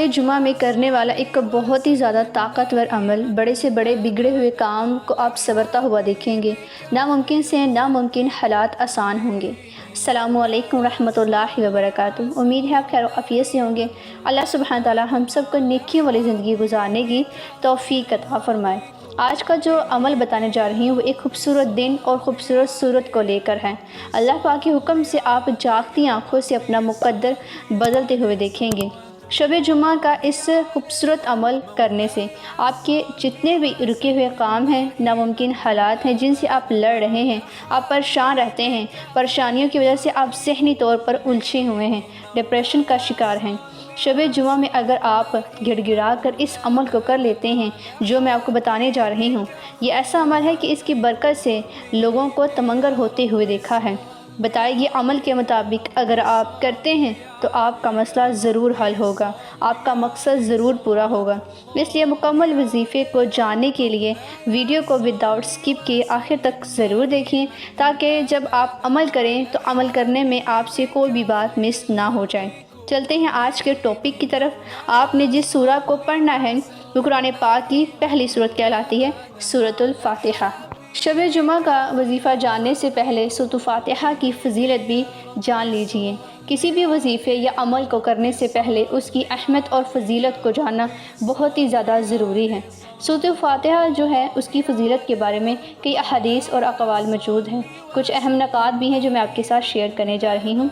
جمعہ میں کرنے والا ایک بہت ہی زیادہ طاقتور عمل، بڑے سے بڑے بگڑے ہوئے کام کو آپ سنورتا ہوا دیکھیں گے۔ ناممکن سے ناممکن حالات آسان ہوں گے۔ السلام علیکم ورحمۃ اللہ وبرکاتہ۔ امید ہے آپ خیر و عافیت سے ہوں گے۔ اللہ سبحانہ تعالیٰ ہم سب کو نیکیوں والی زندگی گزارنے کی توفیق عطا فرمائے۔ آج کا جو عمل بتانے جا رہی ہوں وہ ایک خوبصورت دن اور خوبصورت صورت کو لے کر ہے۔ اللہ پاک کے حکم سے آپ جاگتی آنکھوں سے اپنا مقدر بدلتے ہوئے دیکھیں گے۔ شب جمعہ کا اس خوبصورت عمل کرنے سے آپ کے جتنے بھی رکے ہوئے کام ہیں، ناممکن حالات ہیں جن سے آپ لڑ رہے ہیں، آپ پریشان رہتے ہیں، پریشانیوں کی وجہ سے آپ ذہنی طور پر الجھے ہوئے ہیں، ڈپریشن کا شکار ہیں، شب جمعہ میں اگر آپ گڑ گڑا کر اس عمل کو کر لیتے ہیں جو میں آپ کو بتانے جا رہی ہوں، یہ ایسا عمل ہے کہ اس کی برکت سے لوگوں کو تمنگر ہوتے ہوئے دیکھا ہے۔ بتائے یہ عمل کے مطابق اگر آپ کرتے ہیں تو آپ کا مسئلہ ضرور حل ہوگا، آپ کا مقصد ضرور پورا ہوگا۔ اس لیے مکمل وظیفے کو جاننے کے لیے ویڈیو کو وداؤٹ سکپ کے آخر تک ضرور دیکھیں، تاکہ جب آپ عمل کریں تو عمل کرنے میں آپ سے کوئی بھی بات مس نہ ہو جائے۔ چلتے ہیں آج کے ٹاپک کی طرف۔ آپ نے جس سورہ کو پڑھنا ہے وہ قرآن پاک کی پہلی سورت کہلاتی ہے، سورۃ الفاتحہ۔ شب جمعہ کا وظیفہ جاننے سے پہلے سورۃ الفاتحہ کی فضیلت بھی جان لیجئے۔ کسی بھی وظیفے یا عمل کو کرنے سے پہلے اس کی اہمیت اور فضیلت کو جاننا بہت ہی زیادہ ضروری ہے۔ سورۃ الفاتحہ جو ہے اس کی فضیلت کے بارے میں کئی احادیث اور اقوال موجود ہیں۔ کچھ اہم نکات بھی ہیں جو میں آپ کے ساتھ شیئر کرنے جا رہی ہوں،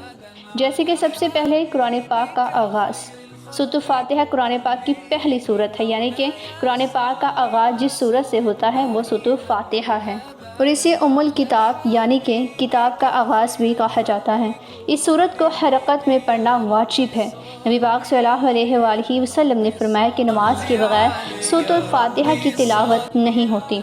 جیسے کہ سب سے پہلے قرآن پاک کا آغاز۔ سورۃ الفاتحہ قرآن پاک کی پہلی سورت ہے، یعنی کہ قرآن پاک کا آغاز جس سورت سے ہوتا ہے وہ سورۃ الفاتحہ ہے، اور اسے ام الکتاب یعنی کہ کتاب کا آغاز بھی کہا جاتا ہے۔ اس سورت کو ہر رکعت میں پڑھنا واجب ہے۔ نبی پاک صلی اللہ علیہ وآلہ وسلم نے فرمایا کہ نماز کے بغیر سورۃ الفاتحہ کی تلاوت نہیں ہوتی،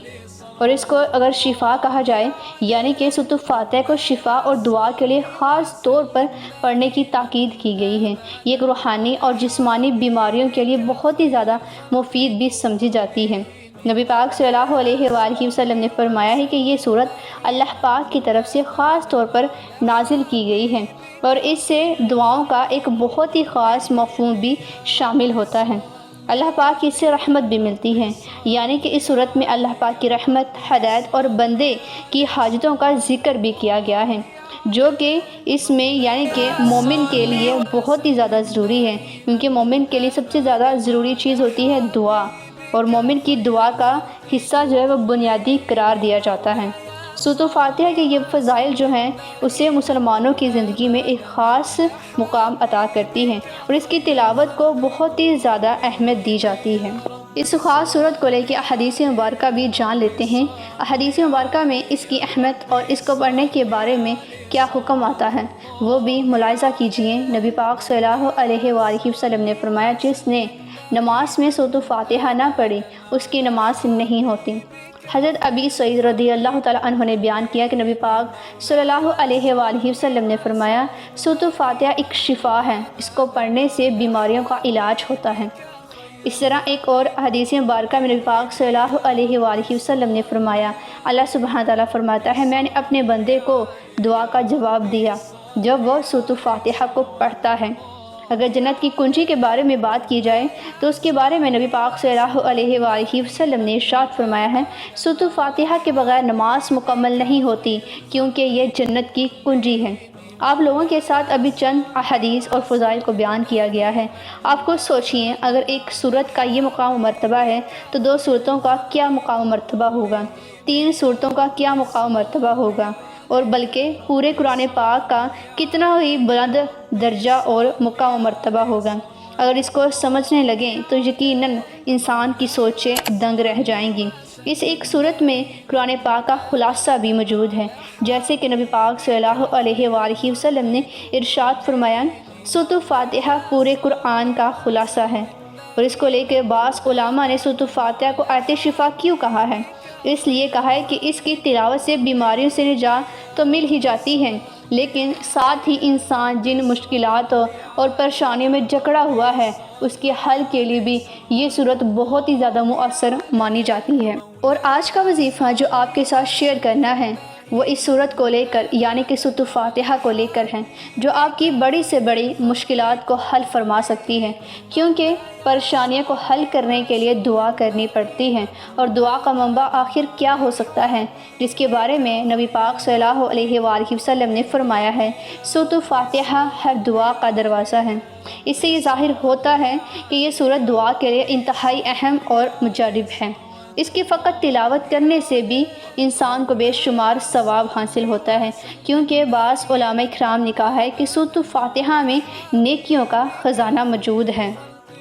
اور اس کو اگر شفا کہا جائے، یعنی کہ سورۃ الفاتحہ کو شفا اور دعا کے لیے خاص طور پر پڑھنے کی تاکید کی گئی ہے۔ یہ ایک روحانی اور جسمانی بیماریوں کے لیے بہت ہی زیادہ مفید بھی سمجھی جاتی ہے۔ نبی پاک صلی اللہ علیہ وآلہ وسلم نے فرمایا ہے کہ یہ سورت اللہ پاک کی طرف سے خاص طور پر نازل کی گئی ہے، اور اس سے دعاؤں کا ایک بہت ہی خاص مفہوم بھی شامل ہوتا ہے۔ اللہ پاک کی اس سے رحمت بھی ملتی ہے، یعنی کہ اس صورت میں اللہ پاک کی رحمت، ہدایت اور بندے کی حاجتوں کا ذکر بھی کیا گیا ہے، جو کہ اس میں یعنی کہ مومن کے لیے بہت ہی زیادہ ضروری ہے، کیونکہ مومن کے لیے سب سے زیادہ ضروری چیز ہوتی ہے دعا، اور مومن کی دعا کا حصہ جو ہے وہ بنیادی قرار دیا جاتا ہے۔ سورۃ الفاتحہ کے یہ فضائل جو ہیں اسے مسلمانوں کی زندگی میں ایک خاص مقام عطا کرتی ہیں، اور اس کی تلاوت کو بہت ہی زیادہ اہمیت دی جاتی ہے۔ اس خاص صورت کو لے کے احادیث مبارکہ بھی جان لیتے ہیں۔ احادیث مبارکہ میں اس کی اہمیت اور اس کو پڑھنے کے بارے میں کیا حکم آتا ہے وہ بھی ملاحظہ کیجئے۔ نبی پاک صلی اللہ علیہ وآلہ وسلم نے فرمایا جس نے نماز میں سورۃ الفاتحہ نہ پڑھی اس کی نماز نہیں ہوتی۔ حضرت ابی سعید رضی اللہ تعالیٰ عنہ نے بیان کیا کہ نبی پاک صلی اللہ علیہ وآلہ وسلم نے فرمایا سورۃ الفاتحہ ایک شفا ہے، اس کو پڑھنے سے بیماریوں کا علاج ہوتا ہے۔ اس طرح ایک اور حدیث مبارکہ میں نبی پاک صلی اللہ علیہ وآلہ وسلم نے فرمایا، اللہ سبحانہ تعالیٰ فرماتا ہے میں نے اپنے بندے کو دعا کا جواب دیا جب وہ سورۃ الفاتحہ کو پڑھتا ہے۔ اگر جنت کی کنجی کے بارے میں بات کی جائے تو اس کے بارے میں نبی پاک صلی اللہ علیہ وآلہ وسلم نے ارشاد فرمایا ہے سورۃ الفاتحہ کے بغیر نماز مکمل نہیں ہوتی، کیونکہ یہ جنت کی کنجی ہے۔ آپ لوگوں کے ساتھ ابھی چند احادیث اور فضائل کو بیان کیا گیا ہے۔ آپ کو سوچئے اگر ایک سورت کا یہ مقام و مرتبہ ہے تو 2 سورتوں کا کیا مقام و مرتبہ ہوگا، 3 سورتوں کا کیا مقام و مرتبہ ہوگا، اور بلکہ پورے قرآن پاک کا کتنا ہی بلند درجہ اور مقام و مرتبہ ہوگا۔ اگر اس کو سمجھنے لگیں تو یقیناً انسان کی سوچیں دنگ رہ جائیں گی۔ اس ایک صورت میں قرآن پاک کا خلاصہ بھی موجود ہے، جیسے کہ نبی پاک صلی اللہ علیہ وآلہ وسلم نے ارشاد فرمایا سورۃ الفاتحہ پورے قرآن کا خلاصہ ہے، اور اس کو لے کے بعض علماء نے سورۃ الفاتحہ کو آیت شفا کیوں کہا ہے؟ اس لیے کہا ہے کہ اس کی تلاوت سے بیماریوں سے نجات تو مل ہی جاتی ہے، لیکن ساتھ ہی انسان جن مشکلات اور پریشانیوں میں جکڑا ہوا ہے اس کے حل کے لیے بھی یہ صورت بہت ہی زیادہ مؤثر مانی جاتی ہے۔ اور آج کا وظیفہ جو آپ کے ساتھ شیئر کرنا ہے وہ اس صورت کو لے کر یعنی کہ سورۃ فاتحہ کو لے کر ہیں، جو آپ کی بڑی سے بڑی مشکلات کو حل فرما سکتی ہے، کیونکہ پریشانیوں کو حل کرنے کے لیے دعا کرنی پڑتی ہے، اور دعا کا منبع آخر کیا ہو سکتا ہے، جس کے بارے میں نبی پاک صلی اللہ علیہ وآلہ وسلم نے فرمایا ہے، سورۃ فاتحہ ہر دعا کا دروازہ ہے۔ اس سے یہ ظاہر ہوتا ہے کہ یہ سورت دعا کے لیے انتہائی اہم اور مجرب ہے۔ اس کی فقط تلاوت کرنے سے بھی انسان کو بے شمار ثواب حاصل ہوتا ہے، کیونکہ بعض علماء کرام نے کہا ہے کہ سورۃ فاتحہ میں نیکیوں کا خزانہ موجود ہے۔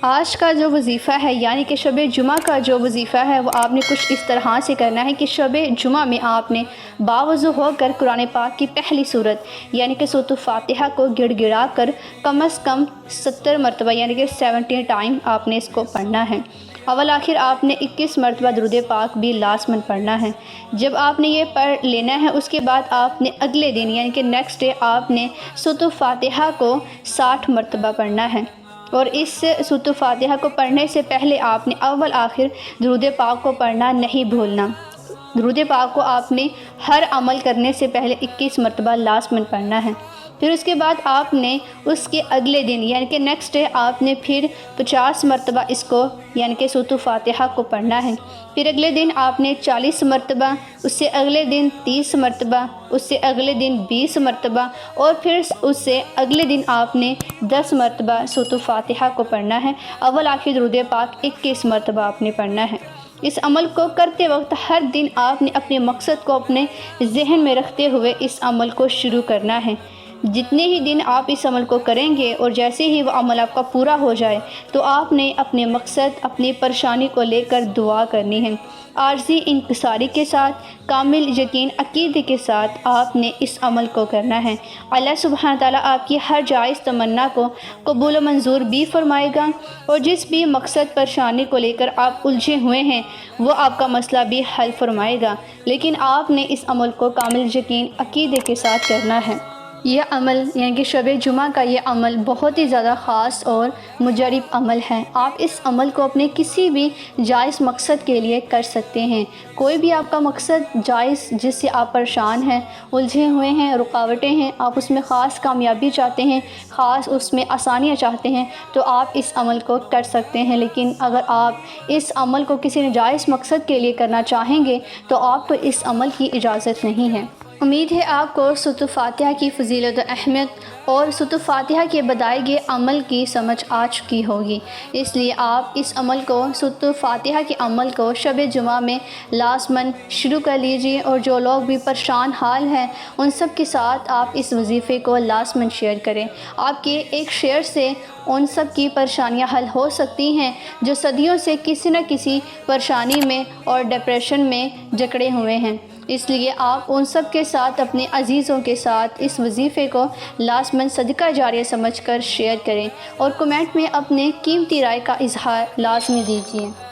آج کا جو وظیفہ ہے یعنی کہ شب جمعہ کا جو وظیفہ ہے وہ آپ نے کچھ اس طرح سے کرنا ہے کہ شب جمعہ میں آپ نے باوضو ہو کر قرآن پاک کی پہلی صورت یعنی کہ سورۃ فاتحہ کو گڑ گڑا کر کم از کم 70 مرتبہ یعنی کہ 70 ٹائم آپ نے اس کو پڑھنا ہے۔ اول آخر آپ نے 21 مرتبہ درود پاک بھی لازماً پڑھنا ہے۔ جب آپ نے یہ پڑھ لینا ہے اس کے بعد آپ نے اگلے دن یعنی کہ نیکسٹ ڈے آپ نے سورۃ فاتحہ کو 60 مرتبہ پڑھنا ہے، اور اس سورۃ فاتحہ کو پڑھنے سے پہلے آپ نے اول آخر درود پاک کو پڑھنا نہیں بھولنا۔ درود پاک کو آپ نے ہر عمل کرنے سے پہلے 21 مرتبہ لازماً پڑھنا ہے۔ پھر اس کے بعد آپ نے اس کے اگلے دن یعنی کہ نیکسٹ ڈے آپ نے پھر 50 مرتبہ اس کو یعنی کہ سورۃ فاتحہ کو پڑھنا ہے۔ پھر اگلے دن آپ نے 40 مرتبہ، اس سے اگلے دن 30 مرتبہ، اس سے اگلے دن 20 مرتبہ، اور پھر اس سے اگلے دن آپ نے 10 مرتبہ سورۃ فاتحہ کو پڑھنا ہے۔ اول آخر درود پاک 21 مرتبہ آپ نے پڑھنا ہے۔ اس عمل کو کرتے وقت ہر دن آپ نے اپنے مقصد کو اپنے ذہن میں رکھتے ہوئے اس عمل کو شروع کرنا ہے۔ جتنے ہی دن آپ اس عمل کو کریں گے اور جیسے ہی وہ عمل آپ کا پورا ہو جائے تو آپ نے اپنے مقصد، اپنی پریشانی کو لے کر دعا کرنی ہے۔ عارضی انکساری کے ساتھ، کامل یقین عقیدے کے ساتھ آپ نے اس عمل کو کرنا ہے۔ اللہ سبحانہ تعالیٰ آپ کی ہر جائز تمنا کو قبول و منظور بھی فرمائے گا، اور جس بھی مقصد پریشانی کو لے کر آپ الجھے ہوئے ہیں وہ آپ کا مسئلہ بھی حل فرمائے گا، لیکن آپ نے اس عمل کو کامل یقین عقیدے کے ساتھ کرنا ہے۔ یہ عمل یعنی کہ شب جمعہ کا یہ عمل بہت ہی زیادہ خاص اور مجرب عمل ہے۔ آپ اس عمل کو اپنے کسی بھی جائز مقصد کے لیے کر سکتے ہیں۔ کوئی بھی آپ کا مقصد جائز جس سے آپ پریشان ہیں، الجھے ہوئے ہیں، رکاوٹیں ہیں، آپ اس میں خاص کامیابی چاہتے ہیں، خاص اس میں آسانیاں چاہتے ہیں تو آپ اس عمل کو کر سکتے ہیں۔ لیکن اگر آپ اس عمل کو کسی ناجائز مقصد کے لیے کرنا چاہیں گے تو آپ کو اس عمل کی اجازت نہیں ہے۔ امید ہے آپ کو سورۃ فاتحہ کی فضیلت و اہمیت اور سورۃ فاتحہ کے بتائے گئے عمل کی سمجھ آ چکی ہوگی، اس لیے آپ اس عمل کو سورۃ فاتحہ کے عمل کو شب جمعہ میں لازماً شروع کر لیجئے، اور جو لوگ بھی پریشان حال ہیں ان سب کے ساتھ آپ اس وظیفے کو لازماً شیئر کریں۔ آپ کے ایک شیئر سے ان سب کی پریشانیاں حل ہو سکتی ہیں جو صدیوں سے کسی نہ کسی پریشانی میں اور ڈپریشن میں جکڑے ہوئے ہیں۔ اس لیے آپ ان سب کے ساتھ، اپنے عزیزوں کے ساتھ اس وظیفے کو لازماً صدقہ جاریہ سمجھ کر شیئر کریں، اور کمنٹ میں اپنے قیمتی رائے کا اظہار لازمی دیجیے۔